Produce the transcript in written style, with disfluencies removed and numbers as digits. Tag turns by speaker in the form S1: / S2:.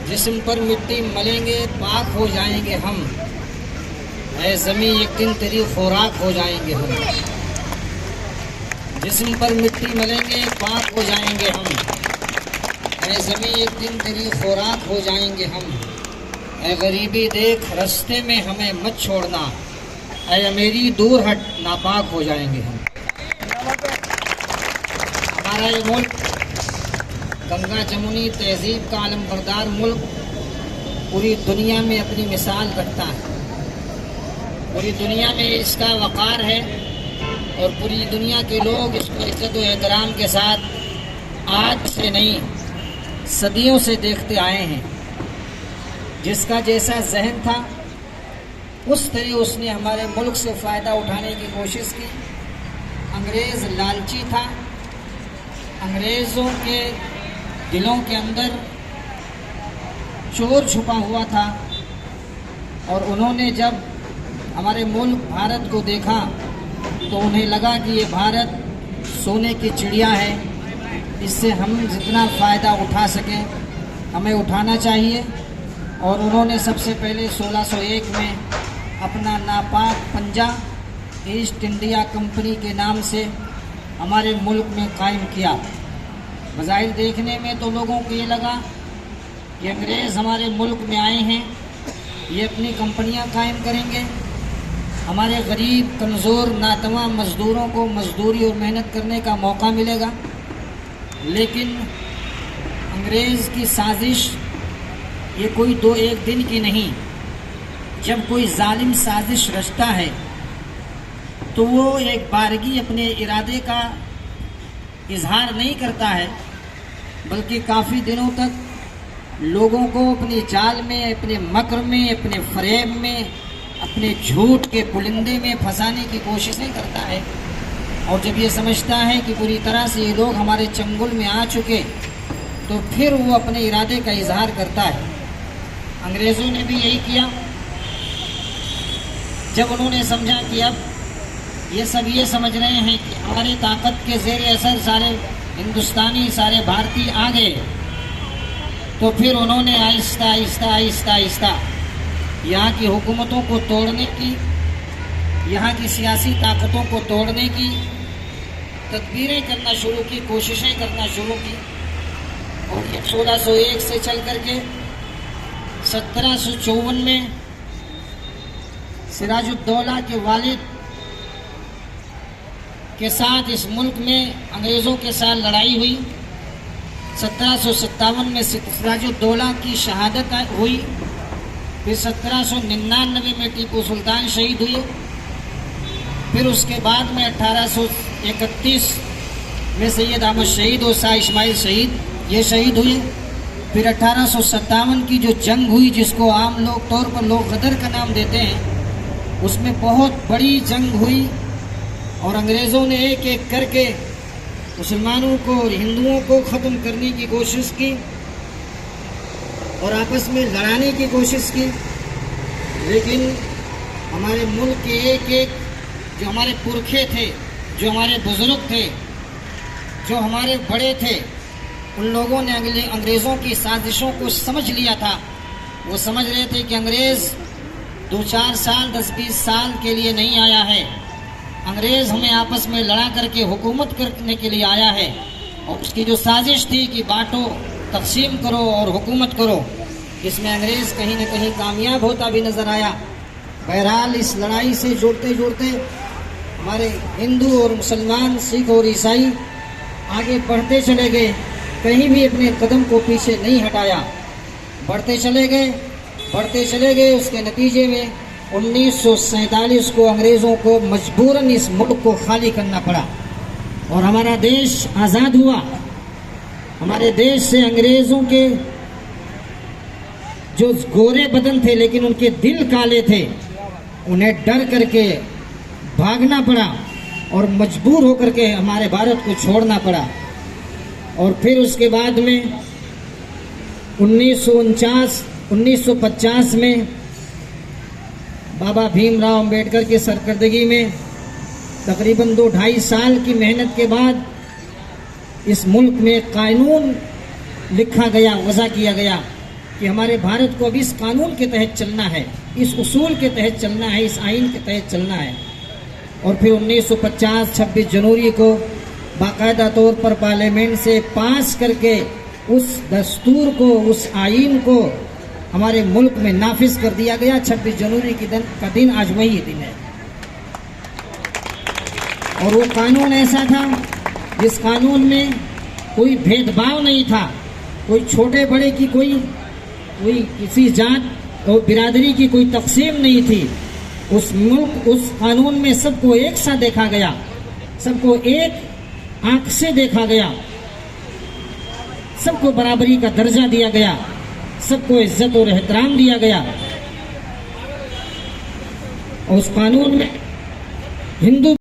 S1: जिस्म पर मिट्टी मलेंगे पाक हो जाएंगे हम, ऐ ज़मीं एक दिन तेरी खुराक हो जाएंगे हम। जिस्म पर मिट्टी मलेंगे पाक हो जाएंगे हम, ऐ ज़मीं एक दिन तेरी खुराक हो जाएंगे हम। ऐ गरीबी देख रास्ते में हमें मत छोड़ना, ऐ अमीरी दूर हट नापाक हो जाएंगे हम। हमारा ये मुल्क गंगा जमुनी तहजीब का आलमबरदार मुल्क पूरी दुनिया में अपनी मिसाल रखता है। पूरी दुनिया में इसका वक़ार है और पूरी दुनिया के लोग इसको इज्जत व एहतराम के साथ आज से नहीं सदियों से देखते आए हैं। जिसका जैसा जहन था उस तरह उसने हमारे मुल्क से फ़ायदा उठाने की कोशिश की। अंग्रेज़ लालची था, अंग्रेज़ों के दिलों के अंदर चोर छुपा हुआ था और उन्होंने जब हमारे मुल्क भारत को देखा तो उन्हें लगा कि ये भारत सोने की चिड़िया है, इससे हम जितना फ़ायदा उठा सकें हमें उठाना चाहिए। और उन्होंने सबसे पहले 1601 में अपना नापाक पंजा ईस्ट इंडिया कंपनी के नाम से हमारे मुल्क में कायम किया। बज़ाहिर देखने में तो लोगों को ये लगा कि अंग्रेज़ हमारे मुल्क में आए हैं, ये अपनी कंपनियां कायम करेंगे, हमारे गरीब कमज़ोर नातवा मज़दूरों को मज़दूरी और मेहनत करने का मौका मिलेगा। लेकिन अंग्रेज़ की साजिश ये कोई दो एक दिन की नहीं। जब कोई जालिम साजिश रचता है तो वो एक बारगी अपने इरादे का इजहार नहीं करता है, बल्कि काफ़ी दिनों तक लोगों को अपने जाल में, अपने मकर में, अपने फरेब में, अपने झूठ के पुलिंदे में फंसाने की कोशिशें करता है। और जब ये समझता है कि पूरी तरह से ये लोग हमारे चंगुल में आ चुके तो फिर वो अपने इरादे का इजहार करता है। अंग्रेज़ों ने भी यही किया। जब उन्होंने समझा कि अब ये सब ये समझ रहे हैं कि हमारी ताकत के ज़ेर असर सारे हिंदुस्तानी, सारे भारतीय आ गए, तो फिर उन्होंने आहिस्ता आहिस्ता आहिस्ता आहिस्ता यहाँ की हुकूमतों को तोड़ने की, यहाँ की सियासी ताकतों को तोड़ने की तदबीरें करना शुरू की, कोशिशें करना शुरू की। और 1601 से चल करके 1754 में सिराजुद्दौला के वालिद के साथ इस मुल्क में अंग्रेज़ों के साथ लड़ाई हुई। 1757 में सिराजुद्दौला की शहादत हुई। फिर 1799 में टीपू सुल्तान शहीद हुए। फिर उसके बाद में 1831 में सैयद अहमद शहीद और शाह इस्माइल शहीद ये शहीद हुए। फिर 1857 की जो जंग हुई, जिसको आम लोग तौर पर लोग गदर का नाम देते हैं, उसमें बहुत बड़ी जंग हुई और अंग्रेज़ों ने एक एक करके मुसलमानों को और हिंदुओं को ख़त्म करने की कोशिश की और आपस में लड़ाने की कोशिश की। लेकिन हमारे मुल्क के एक एक जो हमारे पुरखे थे, जो हमारे बुज़ुर्ग थे, जो हमारे बड़े थे, उन लोगों ने अंग्रेज़ों की साजिशों को समझ लिया था। वो समझ रहे थे कि अंग्रेज़ 2-4 साल 10-20 साल के लिए नहीं आया है, अंग्रेज़ हमें आपस में लड़ा करके हुकूमत करने के लिए आया है। और उसकी जो साजिश थी कि बांटो, तकसीम करो और हुकूमत करो, इसमें अंग्रेज़ कहीं न कहीं कामयाब होता भी नज़र आया। बहरहाल इस लड़ाई से जोड़ते जोड़ते हमारे हिंदू और मुसलमान, सिख और ईसाई आगे बढ़ते चले गए, कहीं भी अपने कदम को पीछे नहीं हटाया, बढ़ते चले गए, बढ़ते चले गए। उसके नतीजे में 1947 को अंग्रेज़ों को मजबूरन इस मुल्क को खाली करना पड़ा और हमारा देश आज़ाद हुआ। हमारे देश से अंग्रेज़ों के जो गोरे बदन थे लेकिन उनके दिल काले थे, उन्हें डर करके भागना पड़ा और मजबूर होकर के हमारे भारत को छोड़ना पड़ा। और फिर उसके बाद में 1950 में बाबा भीमराव अंबेडकर की सरकर्दगी में तकरीबन 2-2.5 साल की मेहनत के बाद इस मुल्क में कानून लिखा गया, वज़ा किया गया कि हमारे भारत को अब इस कानून के तहत चलना है, इस उसूल के तहत चलना है, इस आइन के तहत चलना है। और फिर 1950 26 जनवरी को बाकायदा तौर पर पार्लियामेंट से पास करके उस दस्तूर को, उस आइन को हमारे मुल्क में नाफिज कर दिया गया। 26 जनवरी का दिन आज वही दिन है। और वो कानून ऐसा था जिस कानून में कोई भेदभाव नहीं था, कोई छोटे बड़े की कोई किसी जात और बिरादरी की कोई तकसीम नहीं थी। उस कानून में सबको एक सा देखा गया, सबको एक आंख से देखा गया, सबको बराबरी का दर्जा दिया गया, सबको इज्जत और एहतराम दिया गया। और उस कानून में हिंदू